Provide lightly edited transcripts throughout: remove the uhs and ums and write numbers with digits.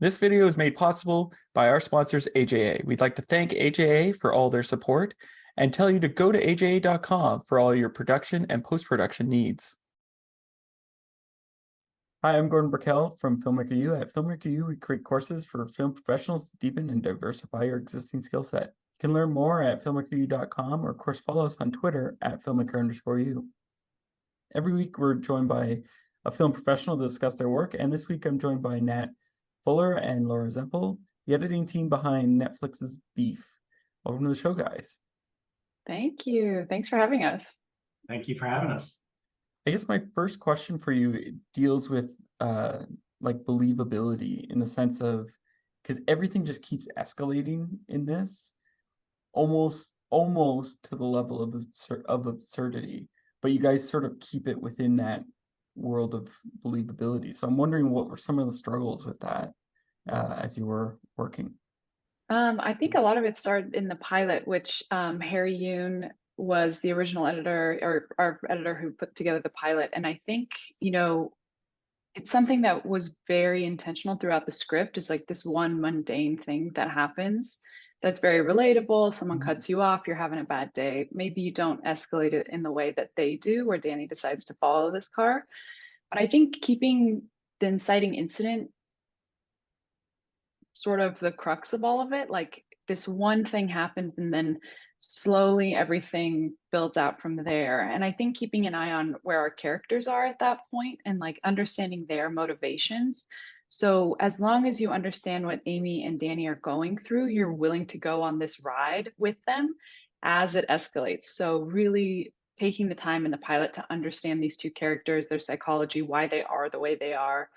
This video is made possible by our sponsors, AJA. We'd like to thank AJA for all their support and tell you to go to aja.com for all your production and post-production needs. Hi, I'm Gordon Burkell from Filmmaker U. At Filmmaker U, we create courses for film professionals to deepen and diversify your existing skill set. You can learn more at filmmakeru.com or of course follow us on Twitter at filmmaker_u. Every week we're joined by a film professional to discuss their work, and this week I'm joined by Nat Fuller and Laura Zempel, the editing team behind Netflix's Beef. Welcome to the show, guys. Thank you. Thanks for having us. Thank you for having us. I guess my first question for you deals with like believability, in the sense of, because everything just keeps escalating in this, almost to the level of absurdity, but you guys sort of keep it within that world of believability. So I'm wondering, what were some of the struggles with that as you were working? I think a lot of it started in the pilot, which Harry Yoon was the original editor, or our editor who put together the pilot. And I think, it's something that was very intentional throughout the script, is like this one mundane thing that happens that's very relatable. Someone cuts you off, you're having a bad day. Maybe you don't escalate it in the way that they do, where Danny decides to follow this car. But I think keeping the inciting incident sort of the crux of all of it, like this one thing happens and then slowly everything builds out from there. And I think keeping an eye on where our characters are at that point and like understanding their motivations. So as long as you understand what Amy and Danny are going through, you're willing to go on this ride with them as it escalates. So really taking the time in the pilot to understand these two characters, their psychology, why they are the way they are,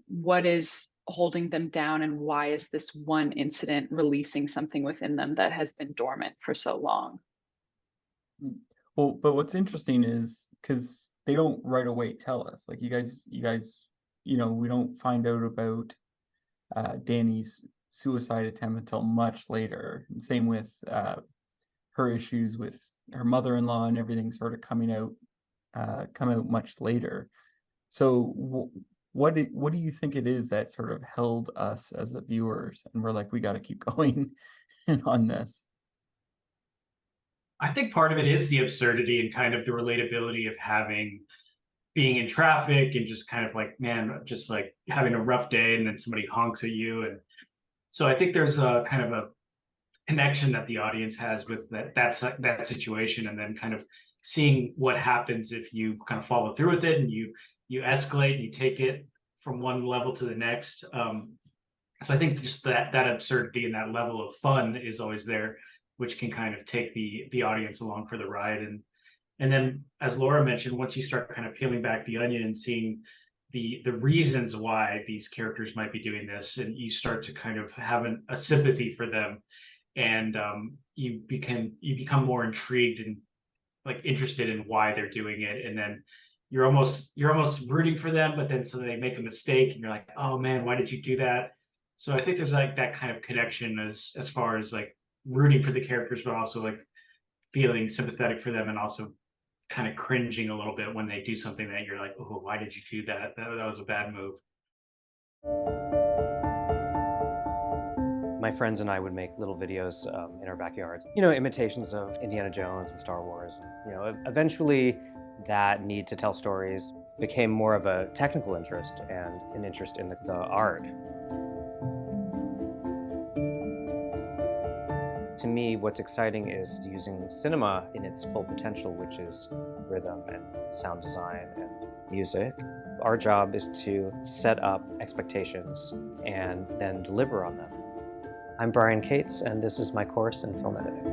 what is holding them down, and why is this one incident releasing something within them that has been dormant for so long. Well, but what's interesting is, because they don't right away tell us, like you guys, we don't find out about Danny's suicide attempt until much later. And same with her issues with her mother-in-law and everything sort of come out much later. So what do you think it is that sort of held us as the viewers, and we're like, we got to keep going on this? I think part of it is the absurdity and kind of the relatability of being in traffic and just kind of like, man, just like having a rough day and then somebody honks at you. And so I think there's a kind of a connection that the audience has with that situation, and then kind of seeing what happens if you kind of follow through with it and you escalate and you take it from one level to the next. So I think just that absurdity and that level of fun is always there, which can kind of take the audience along for the ride. And then, as Laura mentioned, once you start kind of peeling back the onion and seeing the reasons why these characters might be doing this, and you start to kind of have a sympathy for them, and you become more intrigued and like interested in why they're doing it. And then you're almost rooting for them, but then so they make a mistake and you're like, oh man, why did you do that? So I think there's like that kind of connection as far as like rooting for the characters, but also like feeling sympathetic for them, and also kind of cringing a little bit when they do something that you're like, oh, why did you do that? That was a bad move. My friends and I would make little videos in our backyards, imitations of Indiana Jones and Star Wars. Eventually that need to tell stories became more of a technical interest and an interest in the art. To me, what's exciting is using cinema in its full potential, which is rhythm and sound design and music. Our job is to set up expectations and then deliver on them. I'm Brian Cates, and this is my course in film editing.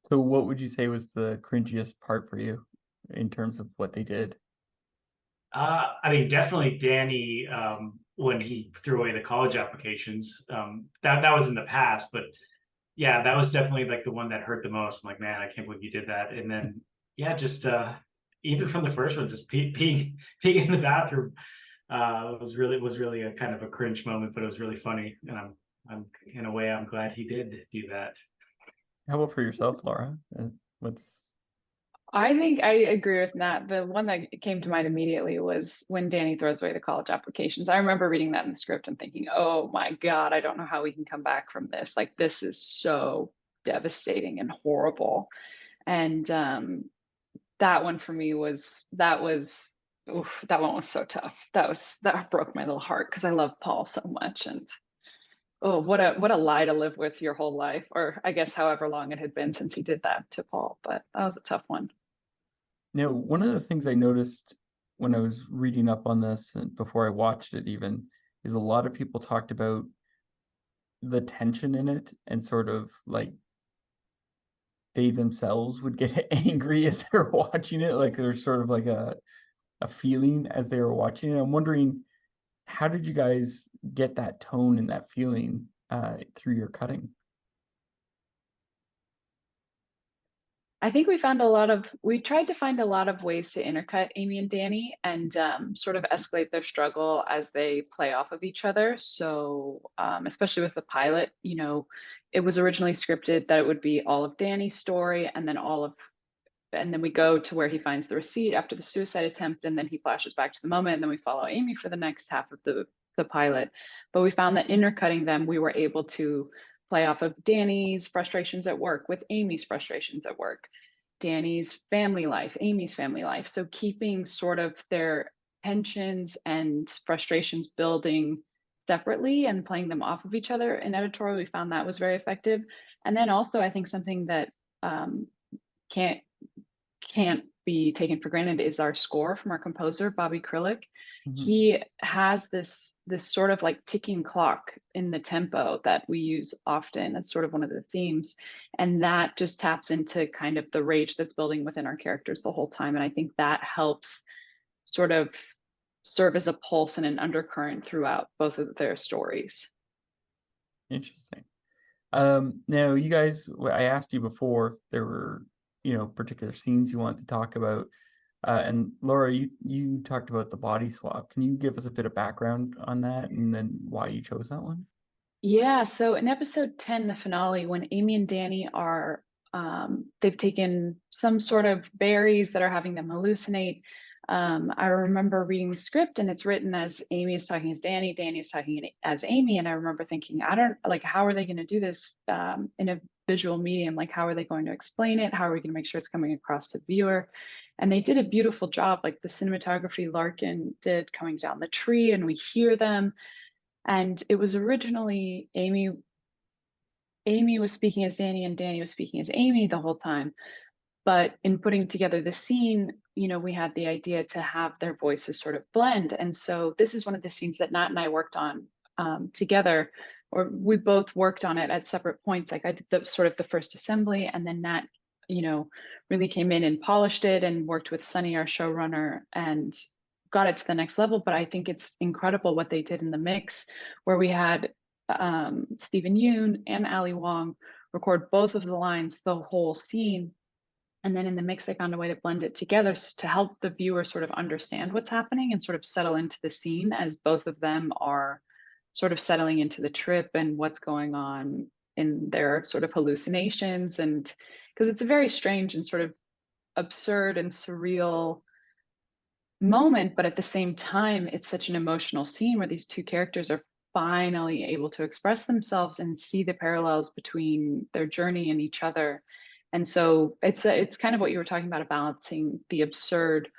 So what would you say was the cringiest part for you in terms of what they did? I mean, definitely Danny, when he threw away the college applications. That was in the past, but yeah, that was definitely like the one that hurt the most. I'm like, man, I can't believe you did that. And then yeah, just even from the first one, just peeing in the bathroom was really a kind of a cringe moment, but it was really funny. And I'm in a way, I'm glad he did do that. How about for yourself, Laura? What's I think I agree with Nat. The one that came to mind immediately was when Danny throws away the college applications. I remember reading that in the script and thinking, oh my God, I don't know how we can come back from this. Like, this is so devastating and horrible. And that one for me oof, that one was so tough. That broke my little heart because I love Paul so much. And oh, what a lie to live with your whole life, or I guess however long it had been since he did that to Paul. But that was a tough one. Now, one of the things I noticed when I was reading up on this and before I watched it even is a lot of people talked about the tension in it and sort of like they themselves would get angry as they're watching it. Like there's sort of like a feeling as they were watching it. I'm wondering, how did you guys get that tone and that feeling through your cutting? I think we tried to find a lot of ways to intercut Amy and Danny and sort of escalate their struggle as they play off of each other. So, especially with the pilot, it was originally scripted that it would be all of Danny's story and then we go to where he finds the receipt after the suicide attempt, and then he flashes back to the moment, and then we follow Amy for the next half of the pilot. But we found that intercutting them, we were able to play off of Danny's frustrations at work with Amy's frustrations at work, Danny's family life, Amy's family life. So keeping sort of their tensions and frustrations building separately and playing them off of each other in editorial, we found that was very effective. And then also, I think something that can't be taken for granted is our score from our composer Bobby Krilic. He has this sort of like ticking clock in the tempo that we use often. That's sort of one of the themes, and that just taps into kind of the rage that's building within our characters the whole time. And I think that helps sort of serve as a pulse and an undercurrent throughout both of their stories. Interesting. Now you guys, I asked you before if there were, particular scenes you want to talk about. And Laura, you talked about the body swap. Can you give us a bit of background on that and then why you chose that one? Yeah, so in episode 10, the finale, when Amy and Danny they've taken some sort of berries that are having them hallucinate. I remember reading the script and it's written as Amy is talking as Danny, Danny is talking as Amy. And I remember thinking, how are they going to do this in a visual medium? Like, how are they going to explain it? How are we going to make sure it's coming across to the viewer? And they did a beautiful job, like the cinematography Larkin did coming down the tree, and we hear them. And it was originally Amy was speaking as Danny and Danny was speaking as Amy the whole time. But in putting together the scene, we had the idea to have their voices sort of blend. And so this is one of the scenes that Nat and I worked on together, or we both worked on it at separate points. Like I did the first assembly, and then Nat, really came in and polished it and worked with Sunny, our showrunner, and got it to the next level. But I think it's incredible what they did in the mix, where we had Stephen Yoon and Ali Wong record both of the lines, the whole scene. And then in the mix, they found a way to blend it together to help the viewer sort of understand what's happening and sort of settle into the scene as both of them are sort of settling into the trip and what's going on in their sort of hallucinations. And because it's a very strange and sort of absurd and surreal moment, but at the same time, it's such an emotional scene where these two characters are finally able to express themselves and see the parallels between their journey and each other. And so it's kind of what you were talking about balancing the absurd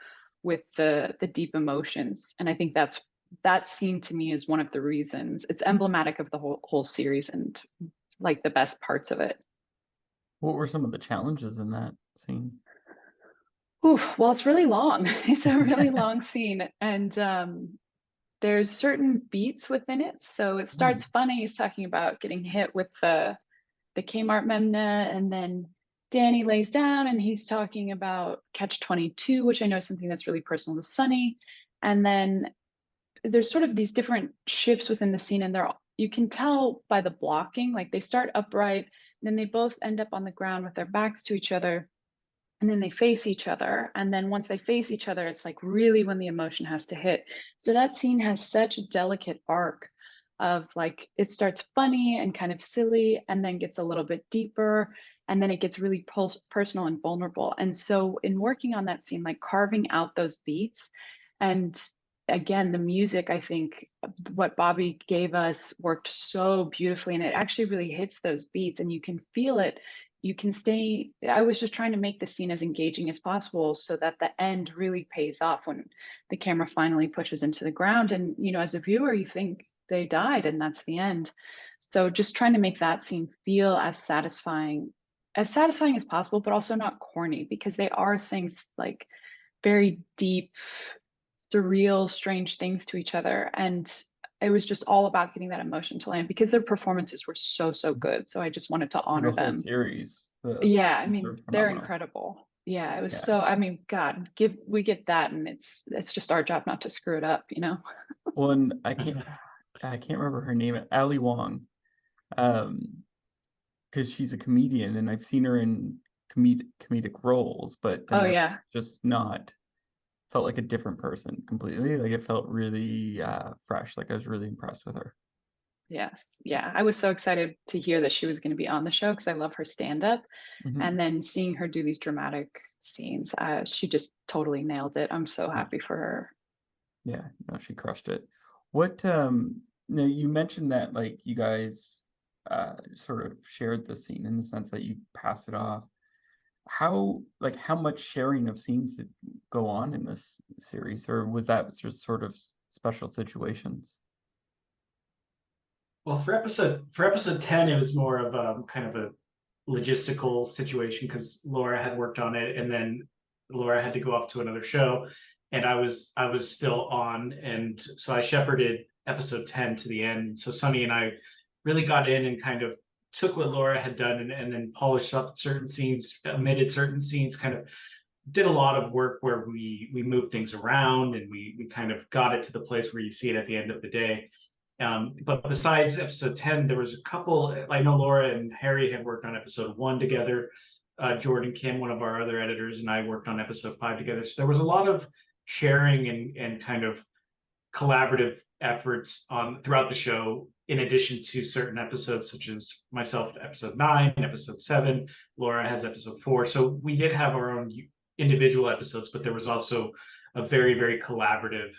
with the deep emotions. And I think that scene to me is one of the reasons it's emblematic of the whole series and like the best parts of it. What were some of the challenges in that scene? Ooh, well, it's really long. It's a really long scene, and there's certain beats within it. So it starts funny. He's talking about getting hit with the Kmart Memna, and then Danny lays down and he's talking about Catch-22, which I know is something that's really personal to Sunny. And then there's sort of these different shifts within the scene, and you can tell by the blocking, like they start upright, and then they both end up on the ground with their backs to each other, and then they face each other. And then once they face each other, it's like really when the emotion has to hit. So that scene has such a delicate arc of like, it starts funny and kind of silly and then gets a little bit deeper. and then it gets really personal and vulnerable. And so in working on that scene, like carving out those beats, and again, the music, I think what Bobby gave us worked so beautifully, and it actually really hits those beats and you can feel it. You can stay. I was just trying to make the scene as engaging as possible so that the end really pays off when the camera finally pushes into the ground. And, you know, as a viewer, you think they died and that's the end. So just trying to make that scene feel as satisfying as possible, but also not corny, because they are things like very deep, surreal, strange things to each other. And it was just all about getting that emotion to land because their performances were so, so good. So I just wanted to For honor the whole them. series. Yeah, I These mean, are they're phenomenal. incredible. Yeah, it was Yeah. so, I mean, God, we get that, and it's just our job not to screw it up, you know? Well, and I can't remember her name, Ali Wong, because she's a comedian, and I've seen her in comedic roles, but then Oh I yeah. just not felt like a different person completely. Like it felt really fresh. Like I was really impressed with her. Yes. Yeah. I was so excited to hear that she was going to be on the show because I love her stand up. Mhm. And then seeing her do these dramatic scenes, she just totally nailed it. I'm so happy for her. Yeah, no, she crushed it. What no, you mentioned that like you guys sort of shared the scene in the sense that you passed it off. How much sharing of scenes did go on in this series, or was that just sort of special situations? Well, for episode 10, it was more of kind of a logistical situation because Laura had worked on it, and then Laura had to go off to another show, and I was still on, and so I shepherded episode 10 to the end. So Sunny and I really got in and kind of took what Laura had done and then polished up certain scenes, omitted certain scenes, kind of did a lot of work where we moved things around and we kind of got it to the place where you see it at the end of the day. But besides episode 10, there was a couple. I know Laura and Harry had worked on episode 1 together. Jordan Kim, one of our other editors, and I worked on episode 5 together. So there was a lot of sharing and kind of collaborative efforts throughout the show, in addition to certain episodes, such as myself, episode 9, episode 7. Laura has episode 4. So we did have our own individual episodes, but there was also a very, very collaborative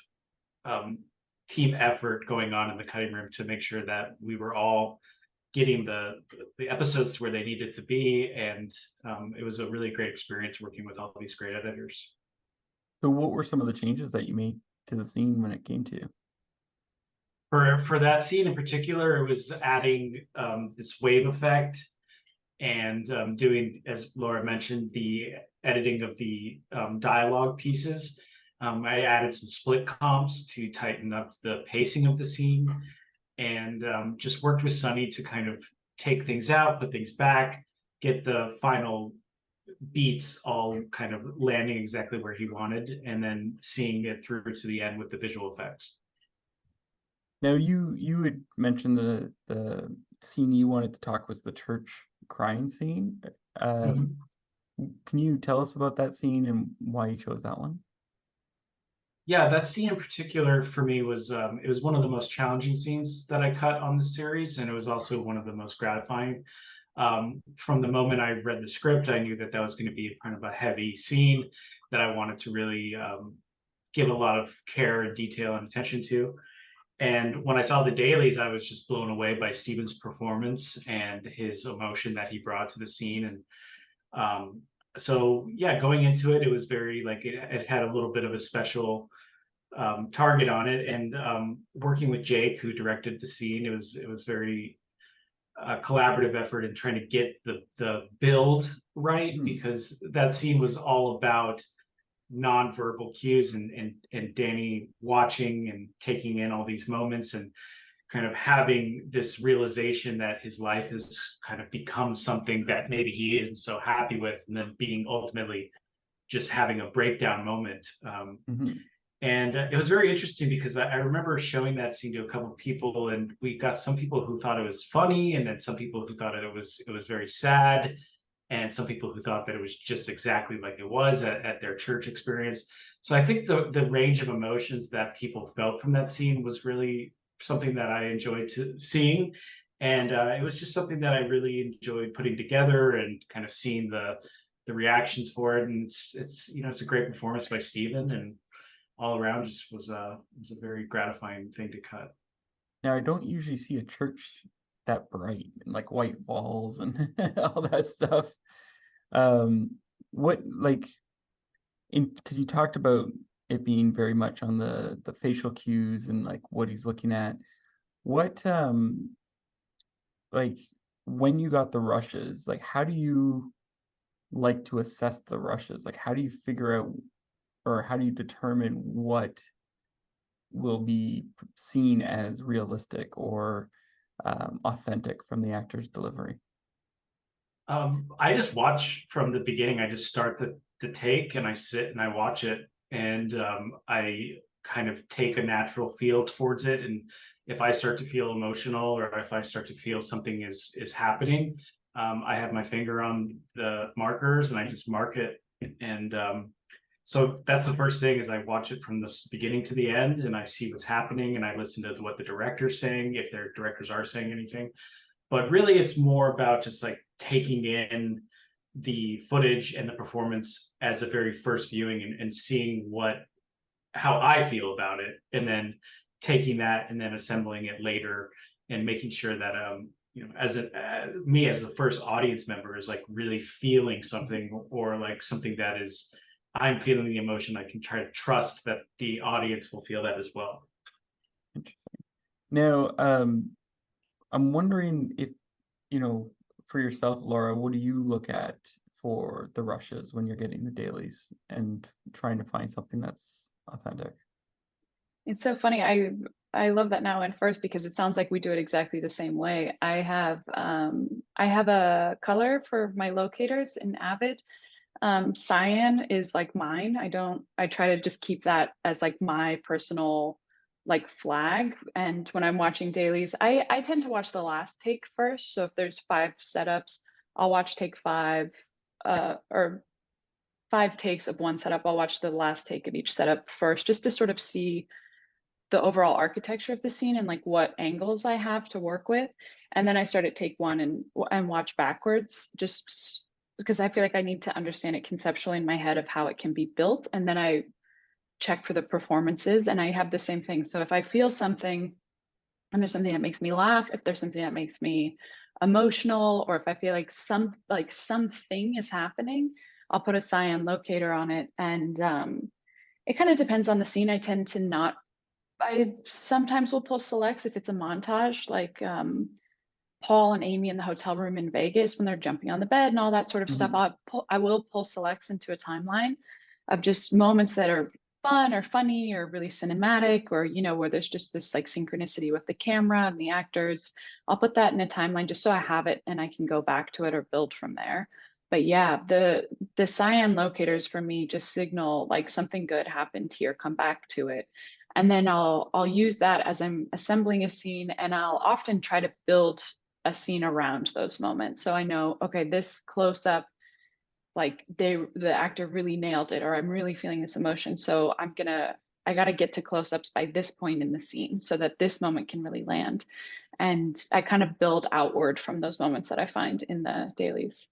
um, team effort going on in the cutting room to make sure that we were all getting the episodes to where they needed to be. And it was a really great experience working with all these great editors. So what were some of the changes that you made to the scene when it came to you? For that scene in particular, it was adding this wave effect and doing, as Laura mentioned, the editing of the dialogue pieces. I added some split comps to tighten up the pacing of the scene, and just worked with Sunny to kind of take things out, put things back, get the final beats all kind of landing exactly where he wanted, and then seeing it through to the end with the visual effects. Now you had mentioned the scene you wanted to talk was the church crying scene. Mhm. Can you tell us about that scene and why you chose that one? Yeah, that scene in particular for me was it was one of the most challenging scenes that I cut on the series, and it was also one of the most gratifying. From the moment I read the script, I knew that that was going to be kind of a heavy scene that I wanted to really give a lot of care and detail and attention to. And when I saw the dailies, I was just blown away by Steven's performance and his emotion that he brought to the scene. And so, yeah, going into it, it was very like it had a little bit of a special target on it. And working with Jake, who directed the scene, it was very collaborative effort in trying to get the build right, because that scene was all about nonverbal cues and Danny watching and taking in all these moments and kind of having this realization that his life has kind of become something that maybe he isn't so happy with, and then being ultimately just having a breakdown moment. And it was very interesting because I remember showing that scene to a couple of people, and we got some people who thought it was funny, and then some people who thought it was very sad, and some people who thought that it was just exactly like it was at their church experience. So I think the range of emotions that people felt from that scene was really something that I enjoyed seeing. And it was just something that I really enjoyed putting together and kind of seeing the reactions for it. And it's you know, it's a great performance by Steven, and all around just was a very gratifying thing to cut. Now, I don't usually see a church that bright and like white walls and all that stuff. What like in because you talked about it being very much on the facial cues and like what he's looking at. What like when you got the rushes, like how do you like to assess the rushes? Like how do you figure out or how do you determine what will be seen as realistic or authentic from the actor's delivery? I just watch from the beginning. I just start the take and I sit and I watch it, and I kind of take a natural feel towards it. And if I start to feel emotional, or if I start to feel something is happening, I have my finger on the markers and I just mark it. And so that's the first thing, is I watch it from the beginning to the end, and I see what's happening, and I listen to what the director's saying, if their directors are saying anything. But really it's more about just like taking in the footage and the performance as a very first viewing, and seeing how I feel about it, and then taking that and then assembling it later, and making sure that you know, as me as the first audience member is like really feeling something, or like something that is, I'm feeling the emotion, I can try to trust that the audience will feel that as well. Interesting. Now, I'm wondering if, you know, for yourself, Laura, what do you look at for the rushes when you're getting the dailies and trying to find something that's authentic? It's so funny. I love that now and first, because it sounds like we do it exactly the same way. I have a color for my locators in Avid. Cyan is like mine. I try to just keep that as like my personal like flag. And when I'm watching dailies, I tend to watch the last take first. So if there's 5 setups, I'll watch take 5, or 5 takes of one setup. I'll watch the last take of each setup first, just to sort of see the overall architecture of the scene and like what angles I have to work with. And then I start at take 1 and watch backwards, just because I feel like I need to understand it conceptually in my head of how it can be built. And then I check for the performances, and I have the same thing. So if I feel something and there's something that makes me laugh, if there's something that makes me emotional, or if I feel like something is happening, I'll put a cyan locator on it. And it kind of depends on the scene. I tend to not, I sometimes will pull selects if it's a montage, like Paul and Amy in the hotel room in Vegas when they're jumping on the bed and all that sort of stuff. I will pull selects into a timeline of just moments that are fun or funny or really cinematic, or you know, where there's just this like synchronicity with the camera and the actors. I'll put that in a timeline just so I have it and I can go back to it or build from there. But yeah, the cyan locators for me just signal like something good happened here, come back to it. And then I'll use that as I'm assembling a scene, and I'll often try to build a scene around those moments. So I know, okay, this close up, like the actor really nailed it, or I'm really feeling this emotion. So I got to get to close ups by this point in the scene so that this moment can really land. And I kind of build outward from those moments that I find in the dailies.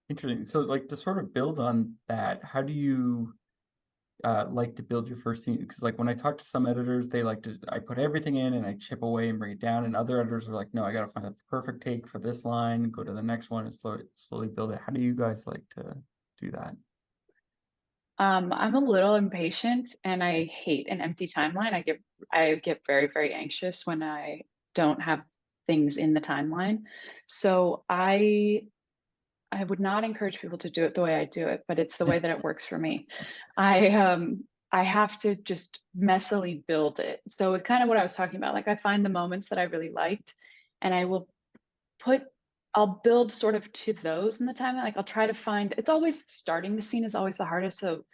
Interesting. So, like to sort of build on that, how do you like to build your first scene? Because like when I talk to some editors, they like to I put everything in and I chip away and bring it down, and other editors are like, no, I gotta find the perfect take for this line, go to the next one, and slowly build it. How do you guys like to do that? I'm a little impatient and I hate an empty timeline. I get very, very anxious when I don't have things in the timeline. So I would not encourage people to do it the way I do it, but it's the way that it works for me. I have to just messily build it. So it's kind of what I was talking about. Like I find the moments that I really liked, and I'll build sort of to those in the timeline. Like I'll try to find, it's always starting the scene is always the hardest. So,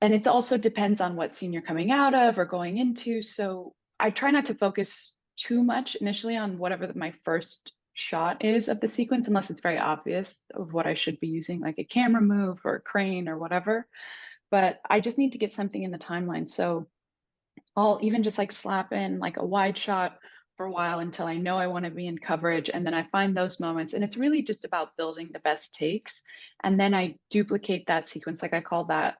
and it also depends on what scene you're coming out of or going into. So I try not to focus too much initially on whatever my first shot is of the sequence, unless it's very obvious of what I should be using, like a camera move or a crane or whatever. But I just need to get something in the timeline. So I'll even just like slap in like a wide shot for a while until I know I want to be in coverage. And then I find those moments. And it's really just about building the best takes. And then I duplicate that sequence. Like I call that,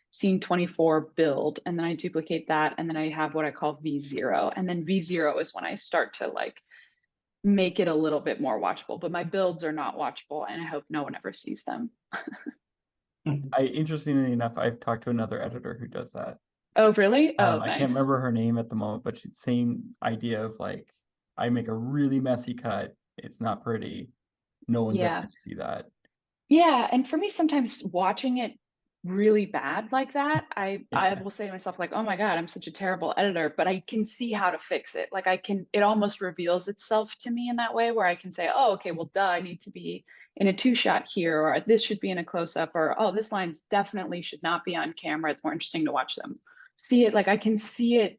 scene 24 build. And then I duplicate that. And then I have what I call V0. And then V0 is when I start to like make it a little bit more watchable. But my builds are not watchable. And I hope no one ever sees them. Interestingly enough, I've talked to another editor who does that. Oh, really? Oh, I nice. can't remember her name at the moment, but same idea of like, I make a really messy cut. It's not pretty. No one's ever gonna see that. Yeah, and for me, sometimes watching it really bad like that, I will say to myself like, oh my God, I'm such a terrible editor, but I can see how to fix it. Like it almost reveals itself to me in that way where I can say, oh, okay, well, duh, I need to be in a 2-shot here, or this should be in a close-up, or oh, this line's definitely should not be on camera. It's more interesting to watch them see it. Like I can see it.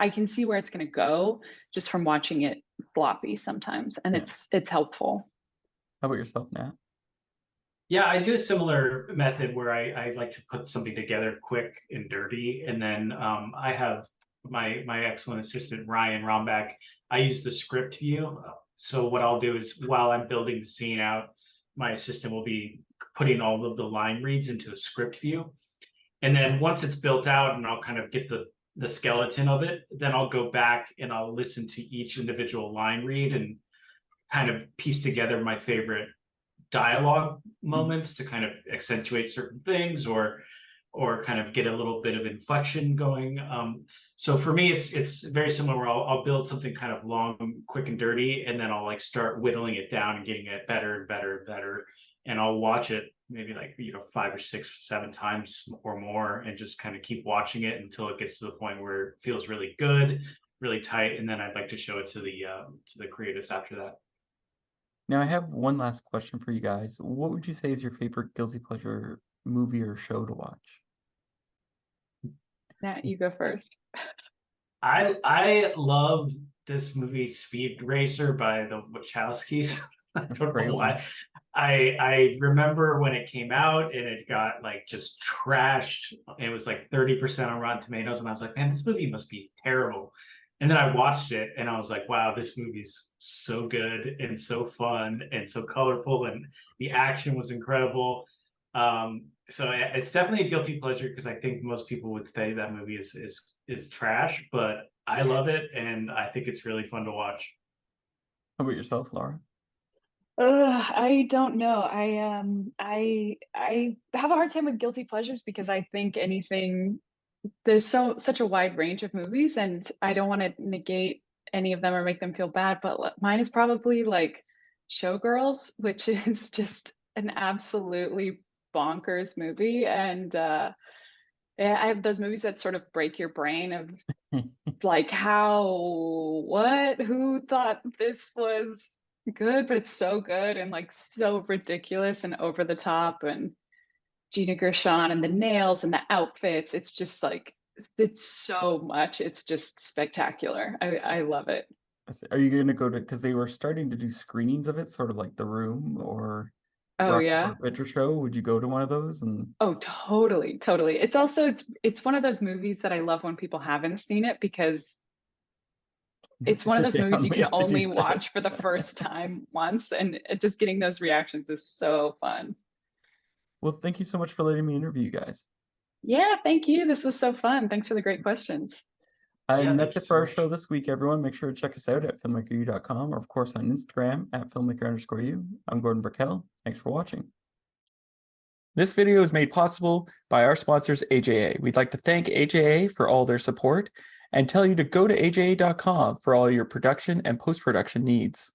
I can see where it's going to go just from watching it floppy sometimes, and it's helpful. How about yourself, Nat? Yeah, I do a similar method where I like to put something together quick and dirty, and then I have my excellent assistant Ryan Rombach. I use the script view. So what I'll do is while I'm building the scene out, my assistant will be putting all of the line reads into a script view, and then once it's built out, and I'll kind of get the skeleton of it, then I'll go back and I'll listen to each individual line read and kind of piece together my favorite dialogue moments to kind of accentuate certain things or kind of get a little bit of inflection going. So for me, it's very similar where I'll build something kind of long, quick and dirty, and then I'll like start whittling it down and getting it better and better and better. And I'll watch it maybe like, 5 or 6, 7 times or more, and just kind of keep watching it until it gets to the point where it feels really good, really tight. And then I'd like to show it to the creatives after that. Now I have one last question for you guys. What would you say is your favorite guilty pleasure movie or show to watch? Nat, you go first. I love this movie Speed Racer by the Wachowskis. I don't know why. I remember when it came out and it got like just trashed. It was like 30% on Rotten Tomatoes, and I was like, man, this movie must be terrible. And then I watched it and I was like, wow, this movie's so good and so fun and so colorful, and the action was incredible. So it's definitely a guilty pleasure because I think most people would say that movie is trash, but I love it and I think it's really fun to watch. How about yourself, Laura? I don't know. I have a hard time with guilty pleasures because I think there's such a wide range of movies, and I don't want to negate any of them or make them feel bad, but mine is probably like Showgirls, which is just an absolutely bonkers movie. And I have those movies that sort of break your brain of like who thought this was good, but it's so good and like so ridiculous and over the top, and Gina Gershon and the nails and the outfits. It's just like, it's so much. It's just spectacular. I love it. Are you going to go to, because they were starting to do screenings of it, sort of like The Room or Oh Rocky yeah. Horror Picture Show? Would you go to one of those? And Oh, totally. It's also, it's one of those movies that I love when people haven't seen it, because it's one of those movies you can only watch for the first time once, and just getting those reactions is so fun. Well, thank you so much for letting me interview you guys. Yeah, thank you. This was so fun. Thanks for the great questions. And that's it for our show this week, everyone. Make sure to check us out at filmmakeru.com, or of course on Instagram at filmmaker_you. I'm Gordon Burkell. Thanks for watching. This video is made possible by our sponsors, AJA. We'd like to thank AJA for all their support and tell you to go to aja.com for all your production and post-production needs.